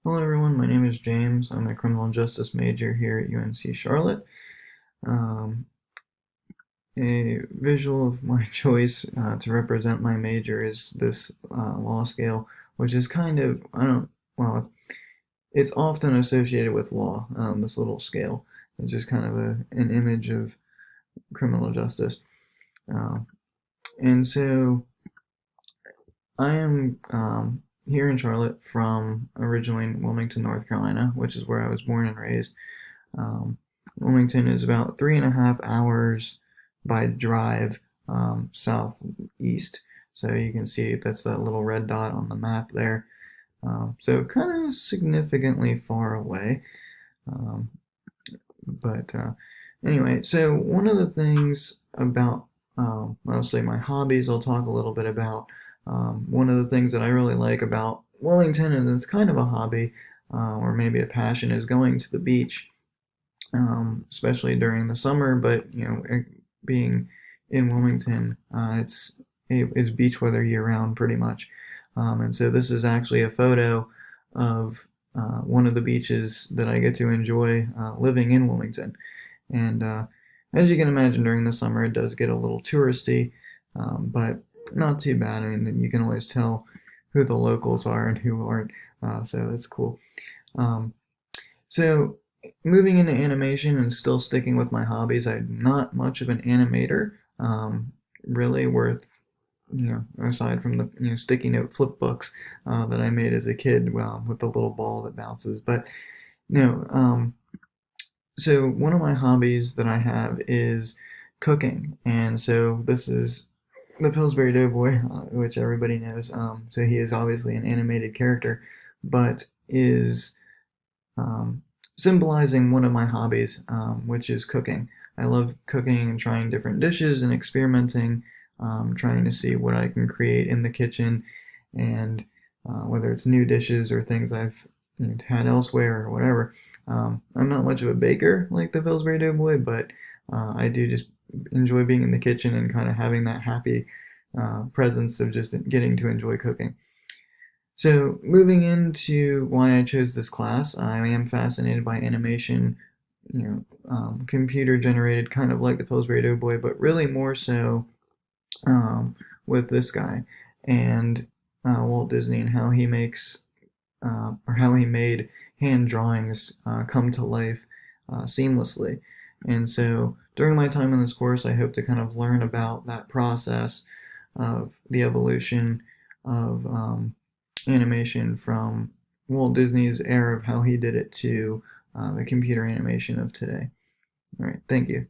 Hello everyone, my name is James. I'm a criminal justice major here at UNC Charlotte. Um, a visual of my choice to represent my major is this law scale, which is kind of, I don't, well, it's often associated with law, this little scale. It's just kind of an image of criminal justice. Uh, and so I am here in Charlotte from originally in Wilmington, North Carolina, which is where I was born and raised. Um, Wilmington is about 3.5 hours by drive southeast. So you can see that's that little red dot on the map there. So kind of significantly far away. Um, but anyway, so one of the things about, I'll say my hobbies, I'll talk a little bit about. One of the things that I really like about Wilmington, and it's kind of a hobby or maybe a passion, is going to the beach, especially during the summer. But being in Wilmington, it's beach weather year round pretty much. And so this is actually a photo of one of the beaches that I get to enjoy living in Wilmington. And as you can imagine, during the summer it does get a little touristy, but not too bad. I mean, you can always tell who the locals are and who aren't, so that's cool. Um, so moving into animation and still sticking with my hobbies, I'm not much of an animator, really worth, aside from the sticky note flip books that I made as a kid, well, with the little ball that bounces. But no, so one of my hobbies that I have is cooking, and so this is the Pillsbury Doughboy, which everybody knows. So he is obviously an animated character, but is um, symbolizing one of my hobbies, which is cooking. I love cooking and trying different dishes and experimenting, trying to see what I can create in the kitchen, and whether it's new dishes or things I've had elsewhere or whatever. I'm not much of a baker like the Pillsbury Doughboy, but I do just enjoy being in the kitchen and kind of having that happy presence of just getting to enjoy cooking. So, moving into why I chose this class, I am fascinated by animation, computer generated, kind of like the Pillsbury Doughboy, but really more so um, with this guy and Walt Disney, and how he makes or how he made hand drawings come to life seamlessly. And so, during my time in this course, I hope to kind of learn about that process of the evolution of animation from Walt Disney's era of how he did it to the computer animation of today. All right, thank you.